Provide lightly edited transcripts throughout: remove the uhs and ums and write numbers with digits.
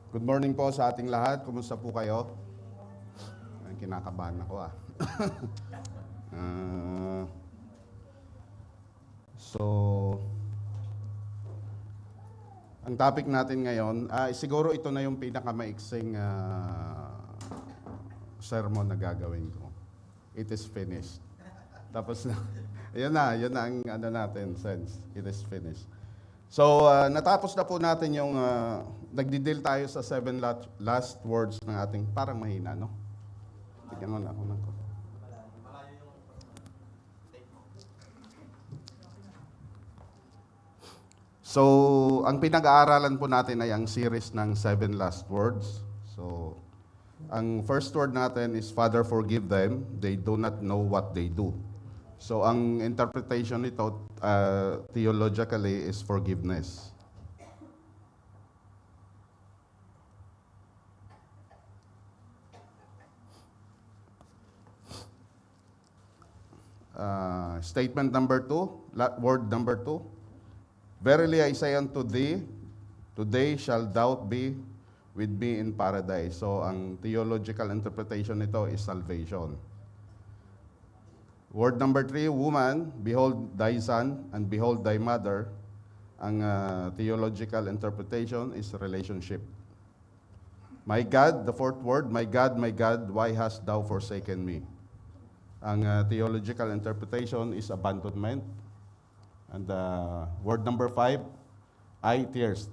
Good morning po sa ating lahat. Kumusta po kayo? Ay, kinakabahan ako ah. Ah, so, ang topic natin ngayon, siguro ito na yung pinakamaiksing sermon na gagawin ko. It is finished. Tapos na, yun na ang ano natin, sense. It is finished. So, natapos na po natin yung, nagdi-deal tayo sa 7 last words ng ating, parang mahina, no? Tignan mo na ako ng ko. So, ang pinag-aaralan po natin ay ang series ng 7 last words. So, ang first word natin is, Father, forgive them. They do not know what they do. So, ang interpretation nito, theologically, is forgiveness. Statement number 2, word number 2. Verily I say unto thee, today shall thou be with me in paradise. So, ang theological interpretation nito is salvation. Word number 3, woman, behold thy son, and behold thy mother. Ang theological interpretation is relationship. My God, the fourth word, my God, why hast thou forsaken me? Ang theological interpretation is abandonment. And word number 5, I tears.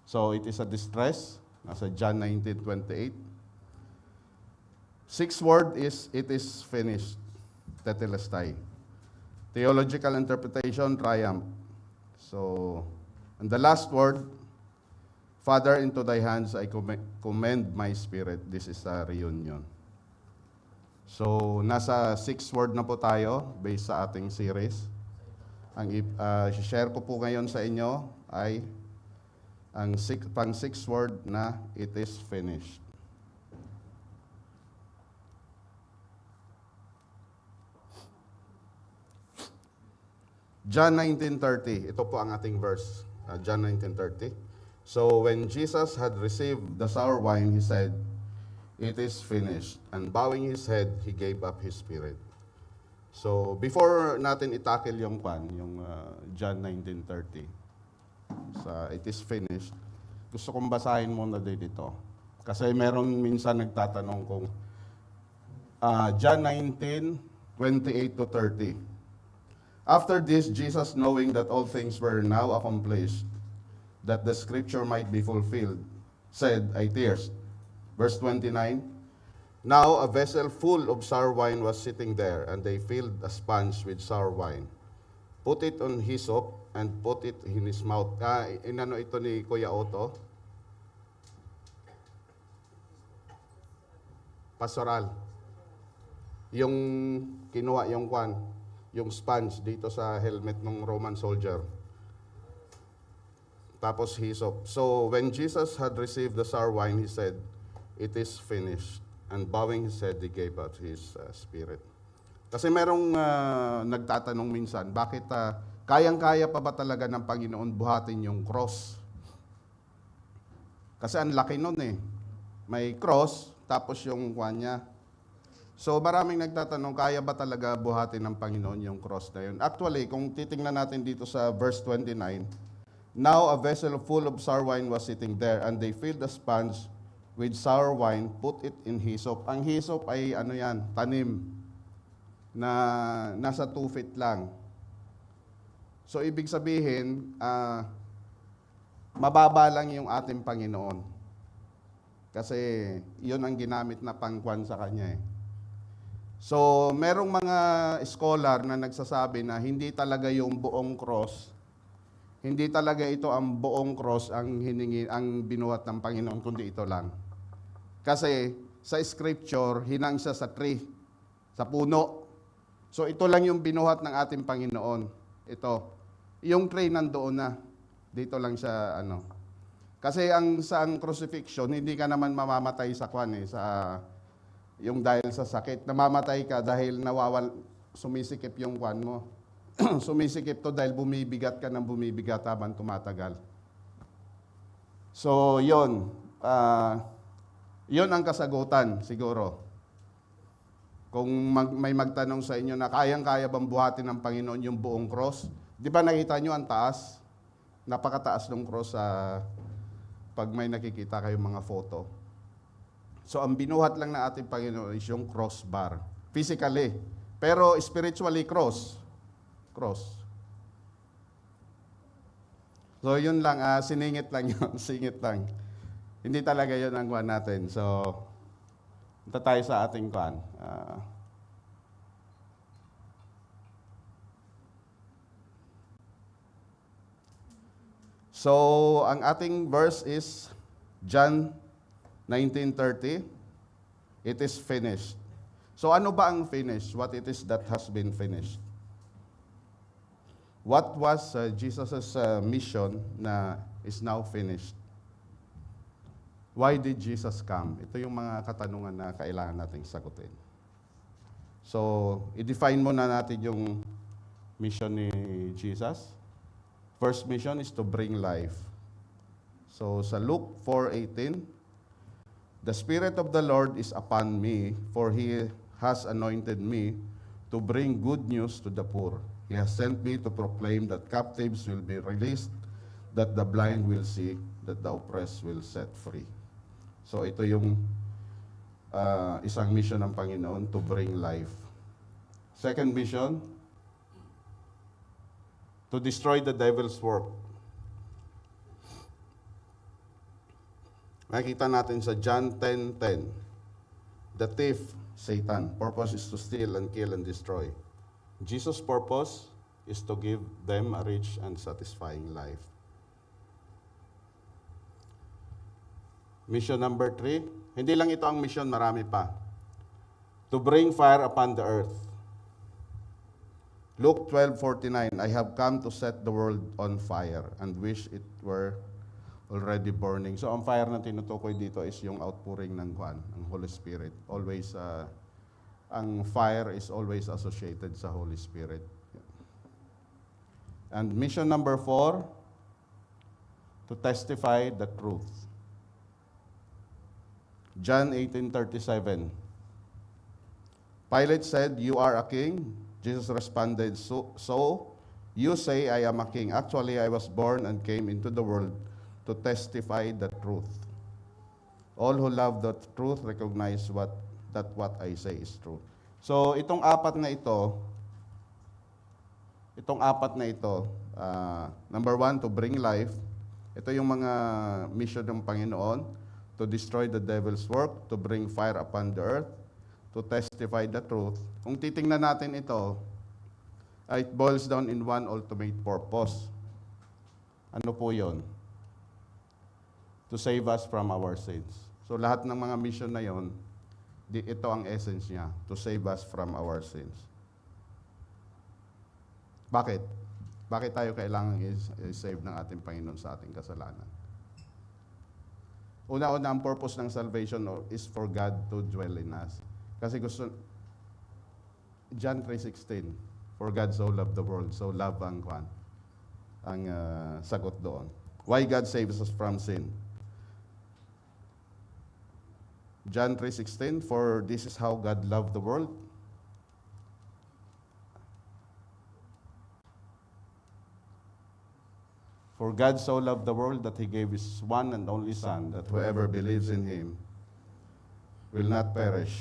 So it is a distress. Nasa John 19:28. Sixth word is, it is finished. Tetelestai. Theological interpretation, triumph. So, and the last word, Father, into thy hands I commend my spirit. This is a reunion. So, nasa 6 word na po tayo based sa ating series. Ang share ko po ngayon sa inyo ay ang pang 6 word na it is finished. John 19:30, ito po ang ating verse, John 19:30. So, when Jesus had received the sour wine, he said, it is finished. And bowing his head, he gave up his spirit. So, before natin itackle yung John 19:30, sa it is finished, gusto kong basahin muna din ito. Kasi meron minsan nagtatanong kung John 19:28 to 30. After this, Jesus, knowing that all things were now accomplished, that the scripture might be fulfilled, said, I thirst. Verse 29, now a vessel full of sour wine was sitting there, and they filled a sponge with sour wine. Put it on hyssop, and put it in his mouth. Inano ito ni Kuya Otto? Pastoral. Yung kinuha yung sponge dito sa helmet ng Roman soldier. Tapos hyssop. So when Jesus had received the sour wine, he said, it is finished. And bowing his head, he gave up his spirit. Kasi merong nagtatanong minsan, bakit kayang-kaya pa ba talaga ng Panginoon buhatin yung cross? Kasi ang laki nun eh. May cross, tapos yung kanya. So maraming nagtatanong, kaya ba talaga buhatin ng Panginoon yung cross na yun? Actually, kung titingnan natin dito sa verse 29, now a vessel full of sour wine was sitting there, and they filled the sponge with sour wine, put it in hyssop. Ang hyssop ay tanim na nasa 2 feet lang. So ibig sabihin, mababa lang yung ating Panginoon. Kasi yun ang ginamit na pangkwan sa kanya eh. So merong mga scholar na nagsasabi na hindi talaga yung buong cross, hindi talaga ito ang buong cross ang binuhat ng Panginoon, kundi ito lang. Kasi sa scripture, hinang siya sa tree, sa puno. So ito lang yung binuhat ng ating Panginoon. Ito. Yung tree nandoon na. Dito lang siya Kasi sa crucifixion, hindi ka naman mamamatay sa yung dahil sa sakit. Namamatay ka dahil sumisikip yung mo. Sumisikip to dahil bumibigat ka ng bumibigat habang tumatagal. So, yon. Yon ang kasagutan siguro. Kung may magtanong sa inyo na kayang-kaya bang buhatin ng Panginoon yung buong cross, di ba nakita nyo ang taas? Napakataas ng cross sa pag may nakikita kayong mga photo. So ang binuhat lang na ating Panginoon is yung crossbar. Physically. Pero spiritually cross. Cross. So yun lang, siningit lang yun. Singit lang. Hindi talaga yun ang kuhan natin. So, punta tayo sa ating kuhan. So, ang ating verse is John 19:30. It is finished. So, ano ba ang finished? What it is that has been finished? What was Jesus' mission na is now finished? Why did Jesus come? Ito yung mga katanungan na kailangan nating sagutin. So, i-define muna natin yung mission ni Jesus. First mission is to bring life. So, sa Luke 4:18, the Spirit of the Lord is upon me, for He has anointed me to bring good news to the poor. He has sent me to proclaim that captives will be released, that the blind will see, that the oppressed will set free. So ito yung isang mission ng Panginoon, to bring life. Second mission, to destroy the devil's work. Makikita natin sa John 10:10. The thief, Satan, purpose is to steal and kill and destroy. Jesus' purpose is to give them a rich and satisfying life. Mission number 3, hindi lang ito ang mission, marami pa. To bring fire upon the earth. Luke 12:49, I have come to set the world on fire and wish it were already burning. So ang fire na tinutukoy dito is yung outpouring ng Holy Spirit. Always, ang fire is always associated sa Holy Spirit. And mission number 4, to testify the truth. John 18:37. Pilate said, "You are a king?" Jesus responded, So you say I am a king. Actually, I was born and came into the world to testify the truth. All who love the truth recognize that what I say is true. So, itong apat na ito, number 1, to bring life. Ito yung mga mission ng Panginoon, to destroy the devil's work, to bring fire upon the earth, to testify the truth. Kung titingnan natin ito, it boils down in one ultimate purpose. Ano po yun? To save us from our sins. So lahat ng mga mission na yon, ito ang essence niya, to save us from our sins. Bakit? Bakit tayo kailangan i-save ng ating Panginoon sa ating kasalanan? Una-una, ang purpose ng salvation is for God to dwell in us. Kasi gusto, John 3:16, for God so loved the world, so love ang sagot doon. Why God saves us from sin? John 3:16, for this is how God loved the world. For God so loved the world that He gave His one and only Son, that whoever believes in Him will not perish,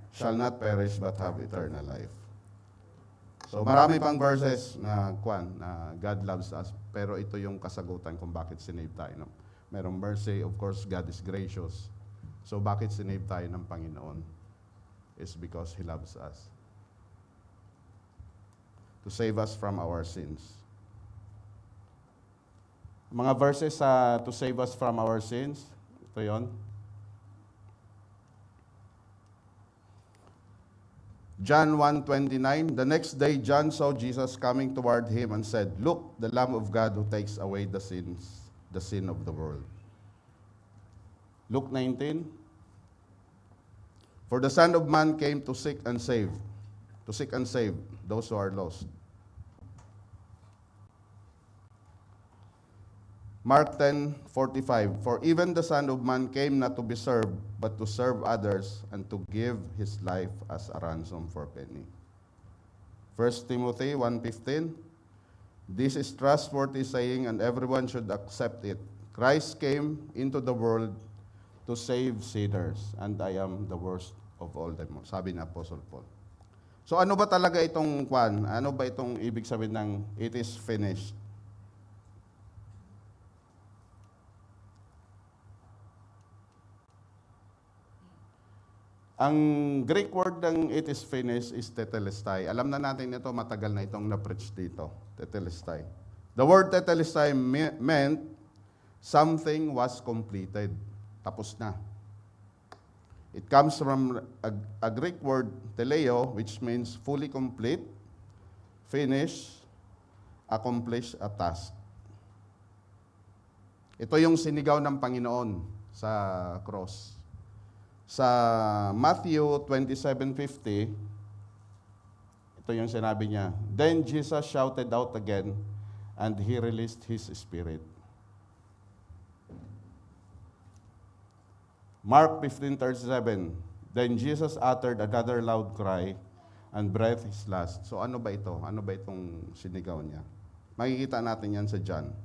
shall not perish, but have eternal life. So marami pang verses na God loves us, pero ito yung kasagutan kung bakit sinave tayo. No? Merong mercy, of course, God is gracious. So bakit sinave tayo ng Panginoon? Is because He loves us. To save us from our sins. Mga verses to save us from our sins, ito yon. John 1:29, the next day John saw Jesus coming toward him and said, "Look, the Lamb of God who takes away the sin of the world." Luke 19, for the Son of Man came to seek and save those who are lost. Mark 10:45, for even the Son of Man came not to be served, but to serve others and to give his life as a ransom for many. 1 Timothy 1:15, this is trustworthy saying and everyone should accept it. Christ came into the world to save sinners, and I am the worst of all them. Sabi ni Apostle Paul. So ano ba talaga itong kwan? Ano ba itong ibig sabihin ng it is finished? Ang Greek word ng it is finished is tetelestai. Alam na natin ito, matagal na itong na-preach dito. Tetelestai. The word tetelestai meant something was completed. Tapos na. It comes from a Greek word teleo, which means fully complete, finish, accomplish a task. Ito yung sinigaw ng Panginoon sa cross. Sa Matthew 27:50, ito yung sinabi niya, then Jesus shouted out again, and he released his spirit. Mark 15:37, then Jesus uttered another loud cry, and breathed his last. So ano ba ito? Ano ba itong sinigaw niya? Makikita natin yan sa John.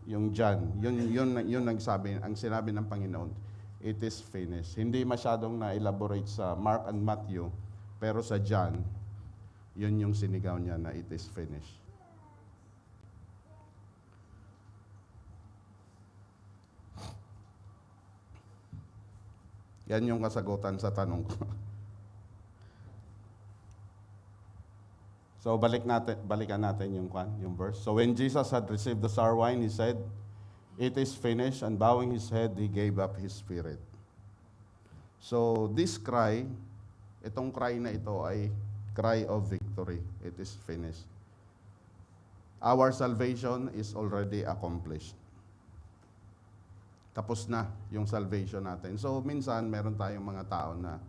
Yung John, yun nagsabi, ang sinabi ng Panginoon, it is finished. Hindi masyadong na-elaborate sa Mark and Matthew, pero sa John, yun yung sinigaw niya na it is finished. Yan yung kasagutan sa tanong ko. So balikan natin yung verse. So when Jesus had received the sour wine, he said, it is finished, and bowing his head, he gave up his spirit. So this cry, itong cry na ito ay cry of victory. It is finished. Our salvation is already accomplished. Tapos na yung salvation natin. So minsan meron tayong mga tao na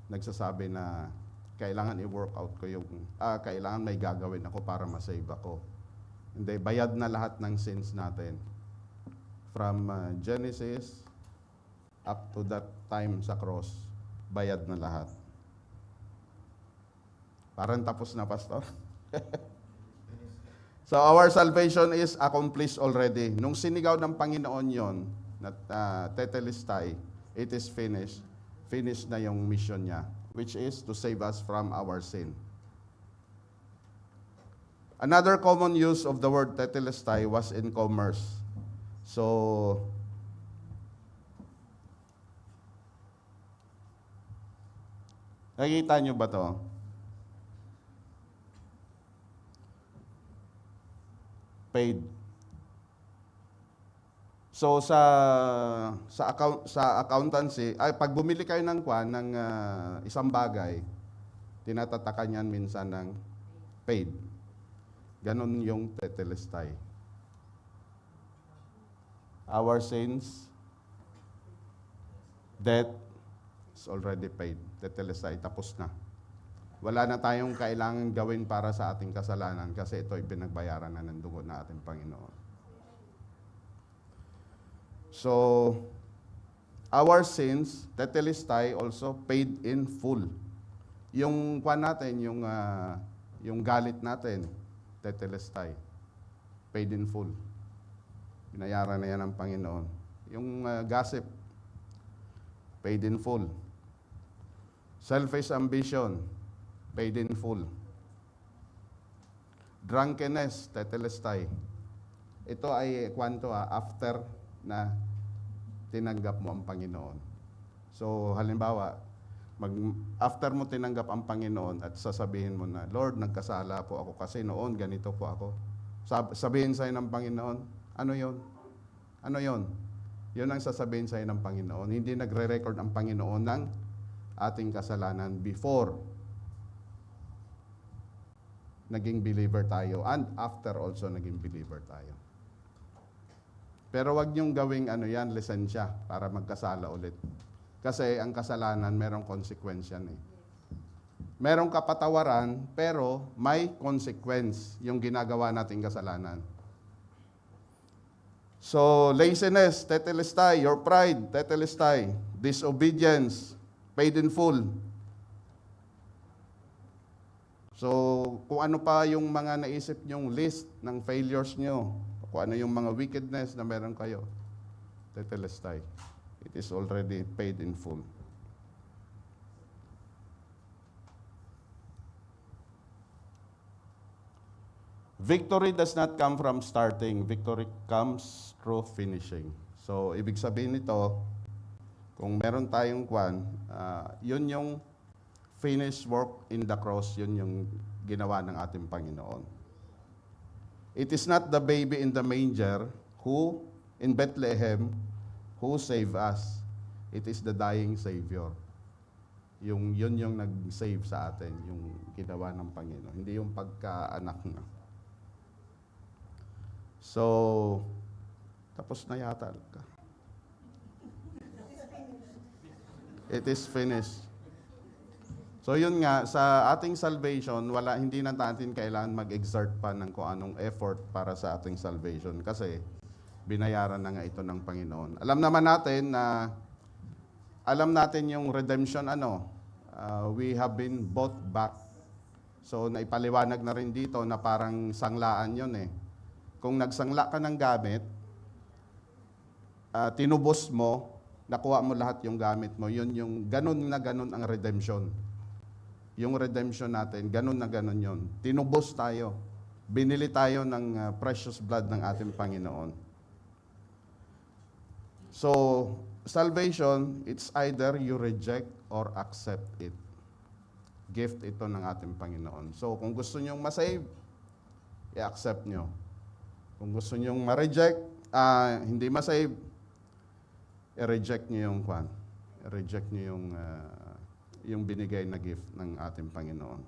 nagsasabi na kailangan i-work out ko yung, kailangan may gagawin ako para masave ako. Hindi, bayad na lahat ng sins natin. From Genesis up to that time sa cross, bayad na lahat. Parang tapos na, Pastor. So our salvation is accomplished already. Nung sinigaw ng Panginoon yon, tetelestai, it is finished. Finished na yung mission niya, which is to save us from our sin. Another common use of the word tetelestai was in commerce. So, nakikita nyo ba to? Paid. So sa accountancy, pag bumili kayo ng isang bagay, tinatatakan yan minsan ng paid. Ganon yung tetelestai. Our sins, debt is already paid. Tetelestai, tapos na. Wala na tayong kailangan gawin para sa ating kasalanan kasi ito ay pinagbayaran na ng dugo na ating Panginoon. So, our sins, tetelestai, also paid in full. Yung natin, yung galit natin, tetelestai, paid in full. Binayaran na yan ng Panginoon. Yung gossip, paid in full. Selfish ambition, paid in full. Drunkenness, tetelestai. Ito ay after na tinanggap mo ang Panginoon. So, halimbawa, after mo tinanggap ang Panginoon at sasabihin mo na, Lord, nagkasala po ako kasi noon ganito po ako. Sabihin sa'yo ng Panginoon, ano yon? Ano yon? Yun ang sasabihin sa'yo ng Panginoon. Hindi nagre-record ang Panginoon ng ating kasalanan before naging believer tayo and after also naging believer tayo. Pero wag niyong gawing lisensya para magkasala ulit. Kasi ang kasalanan merong consequence yan eh. Merong kapatawaran pero may consequence yung ginagawa nating kasalanan. So, laziness, tetelestai. Your pride, tetelestai. Disobedience, paid in full. So, kung ano pa yung mga naisip nyong list ng failures nyo, kung ano yung mga wickedness na meron kayo, tetelestai. It is already paid in full. Victory does not come from starting. Victory comes through finishing. So, ibig sabihin nito, kung meron tayong yun yung finished work in the cross, yun yung ginawa ng ating Panginoon. It is not the baby in the manger who, in Bethlehem, who saved us. It is the dying Savior. Yun yung nag-save sa atin, yung ginawa ng Panginoon. Hindi yung pagkaanak na. So, tapos na yata. It is finished. So yun nga, sa ating salvation, hindi na natin kailangan mag-exert pa ng kung anong effort para sa ating salvation. Kasi binayaran na nga ito ng Panginoon. Alam natin yung redemption, we have been bought back. So naipaliwanag na rin dito na parang sanglaan yun eh. Kung nagsangla ka ng gamit, tinubos mo, nakuha mo lahat yung gamit mo, yun yung ganun na ganun ang redemption. Yung redemption natin, ganun na ganun yun. Tinubos tayo. Binili tayo ng precious blood ng ating Panginoon. So, salvation, it's either you reject or accept it. Gift ito ng ating Panginoon. So, kung gusto nyong masave, i-accept nyo. Kung gusto nyong ma-reject, hindi ma-save, i-reject nyo yung i-reject nyo yung binigay na gift ng ating Panginoon.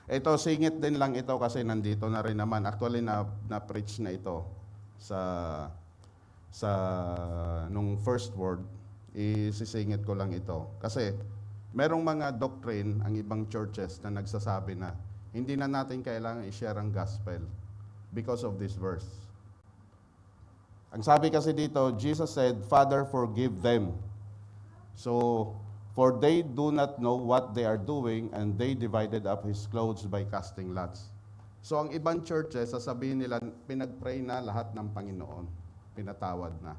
Ito, singit din lang ito kasi nandito na rin naman. Actually, na-preach na ito sa nung first word. Isisingit ko lang ito. Kasi merong mga doctrine ang ibang churches na nagsasabi na hindi na natin kailangan i-share ang gospel because of this verse. Ang sabi kasi dito, Jesus said, Father, forgive them. So, for they do not know what they are doing, and they divided up his clothes by casting lots. So ang ibang churches, sasabihin nila, pinag-pray na lahat ng Panginoon. Pinatawad na.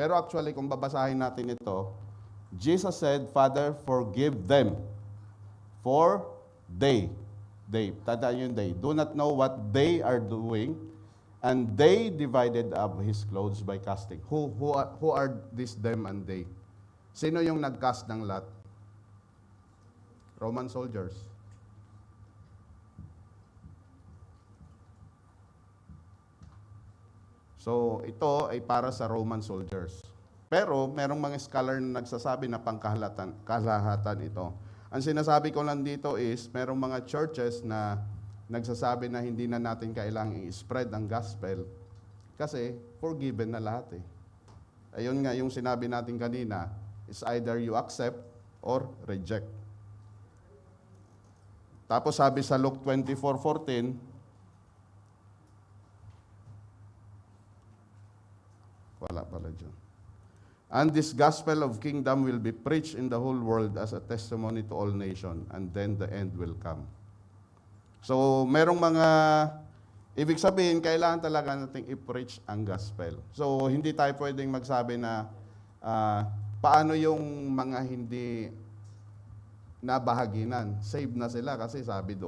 Pero actually, kung babasahin natin ito, Jesus said, Father, forgive them. For they, tandaan yung they, do not know what they are doing, and they divided up his clothes by casting. Who are these them and they? Sino yung nag-cast ng lot? Roman soldiers. So, ito ay para sa Roman soldiers. Pero, merong mga scholar na nagsasabi na kalahatan ito. Ang sinasabi ko lang dito is, merong mga churches na nagsasabi na hindi na natin kailangang i-spread ang gospel kasi forgiven na lahat eh. Ayun nga yung sinabi natin kanina, is either you accept or reject. Tapos sabi sa Luke 24:14, wala pala dyan. And this gospel of kingdom will be preached in the whole world as a testimony to all nations, and then the end will come. So, merong ibig sabihin, kailangan talaga nating i-preach ang gospel. So, hindi tayo pwedeng magsabi na, paano yung mga hindi nabahaginan? Save na sila kasi sabi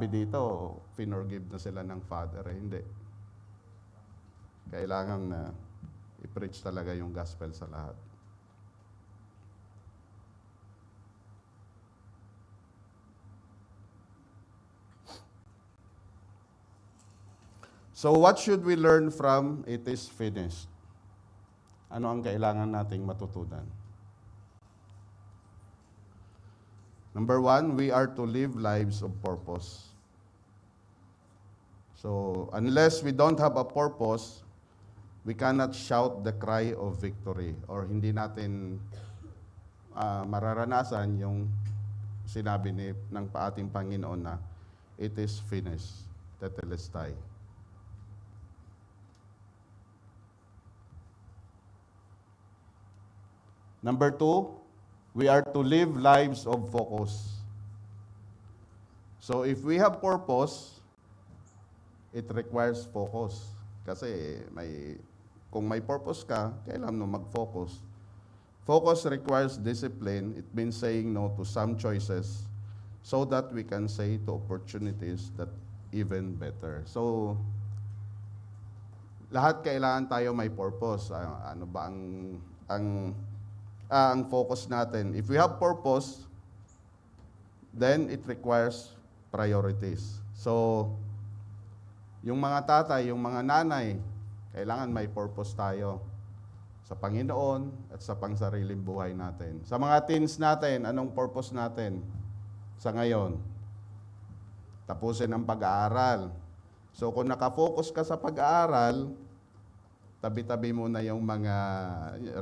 dito, finorgive na sila ng Father. Hindi. Kailangan na i-preach talaga yung gospel sa lahat. So what should we learn from it is finished? Ano ang kailangan nating matutunan? Number 1, we are to live lives of purpose. So, unless we don't have a purpose, we cannot shout the cry of victory, or hindi natin mararanasan yung sinabi ng ating Panginoon na it is finished, tetelestai. Number 2, we are to live lives of focus. So if we have purpose, it requires focus. Kasi kung may purpose ka, kailangan mo mag-focus. Focus requires discipline. It means saying no to some choices so that we can say to opportunities that even better. So, lahat kailangan tayo may purpose. Ano ba ang focus natin? If we have purpose, then it requires priorities. So, yung mga tatay, yung mga nanay, kailangan may purpose tayo sa Panginoon at sa pangsariling buhay natin. Sa mga teens natin, anong purpose natin sa ngayon? Tapusin ang pag-aaral. So kung nakafocus ka sa pag-aaral, tabi-tabi mo na yung mga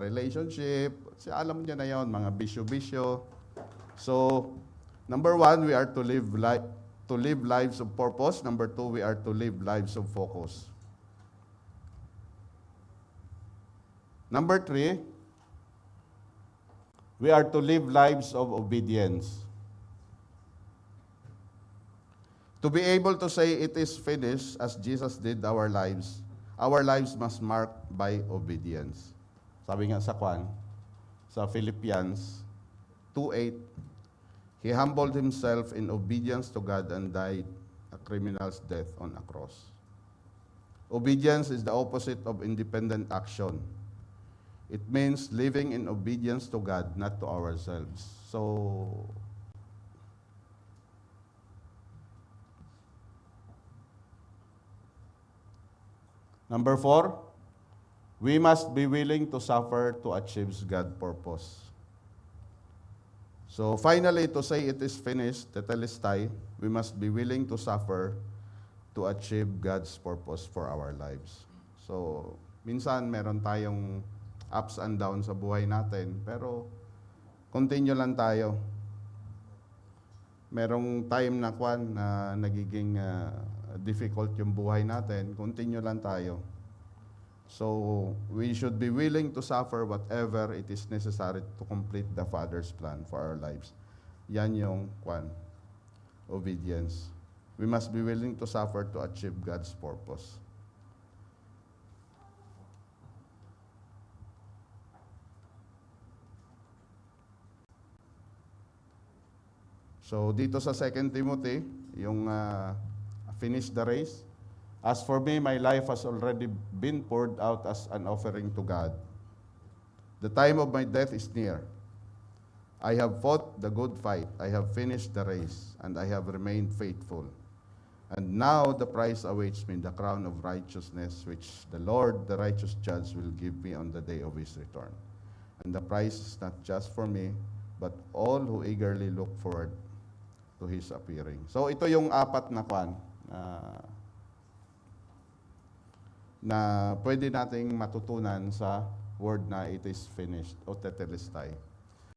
relationship, alam niyo na yon, mga bisyo-bisyo. So, number 1, we are to live lives of purpose. Number 2, we are to live lives of focus. Number 3, we are to live lives of obedience. To be able to say it is finished as Jesus did our lives must mark by obedience. Sabi nga sa Philippians 2:8, He humbled Himself in obedience to God and died a criminal's death on a cross. Obedience is the opposite of independent action. It means living in obedience to God, not to ourselves. So, number 4, we must be willing to suffer to achieve God's purpose. So finally, to say it is finished, tetelestai, we must be willing to suffer to achieve God's purpose for our lives. So, minsan meron tayong ups and downs sa buhay natin, pero continue lang tayo. Merong time na nagiging difficult yung buhay natin, continue lang tayo. So, we should be willing to suffer whatever it is necessary to complete the Father's plan for our lives. Yan yung obedience. We must be willing to suffer to achieve God's purpose. So, dito sa 2 Timothy, yung finish the race. As for me, my life has already been poured out as an offering to God. The time of my death is near. I have fought the good fight. I have finished the race, and I have remained faithful. And now the prize awaits me, the crown of righteousness, which the Lord, the righteous judge, will give me on the day of His return. And the prize is not just for me, but all who eagerly look forward to His appearing. So ito yung apat na na pwede nating matutunan sa word na it is finished o tetelestai.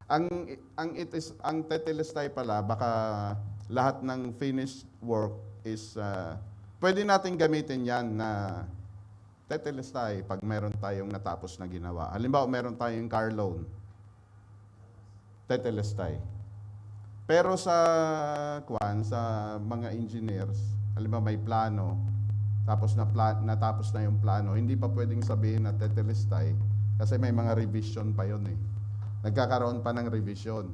Ang tetelestai pala, baka lahat ng finished work is pwede nating gamitin yan na tetelestai pag meron tayong natapos na ginawa. Halimbawa, meron tayong car loan. Tetelestai. Pero sa mga engineers, halimbawa may plano, tapos natapos na yung plano, hindi pa pwedeng sabihin na tetelestai kasi may mga revision pa yun eh. Nagkakaroon pa ng revision.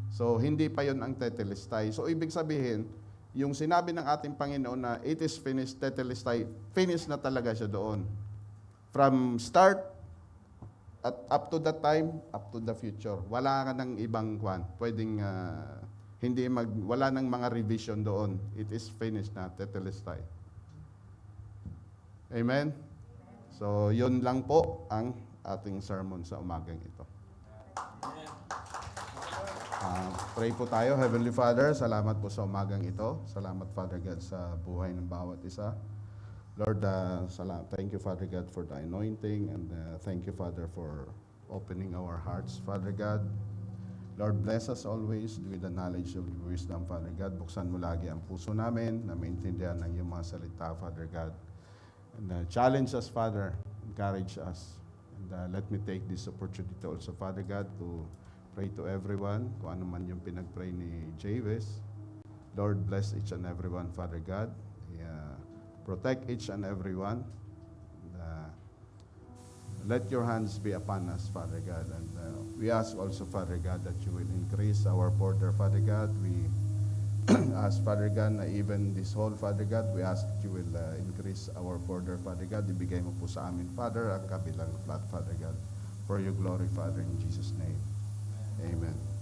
So, hindi pa yun ang tetelestai. So, ibig sabihin, yung sinabi ng ating Panginoon na it is finished, tetelestai, finished na talaga siya doon. From start at up to that time, up to the future. Wala ka ng ibang pwedeng wala nang mga revision doon. It is finished na, tetelestai. Amen? So, yun lang po ang ating sermon sa umagang ito. Pray po tayo. Heavenly Father, salamat po sa umagang ito. Salamat, Father God, sa buhay ng bawat isa. Lord, thank you, Father God, for the anointing, and thank you, Father, for opening our hearts, Father God. Lord, bless us always with the knowledge of your wisdom, Father God. Buksan mo lagi ang puso namin na maintindihan ng iyong mga salita, Father God. And challenge us, Father. Encourage us. And let me take this opportunity also, Father God, to pray to everyone, kung ano man yung pinag-pray ni Javes. Lord, bless each and everyone, Father God. Protect each and everyone. Let your hands be upon us, Father God. And we ask also, Father God, that you will increase our border, Father God. We ask, Father God, na even this whole, Father God, we ask that you will increase our border, Father God. Ibigay mo po sa amin, Father, ang kabilang flat, Father God. For your glory, Father, in Jesus' name. Amen.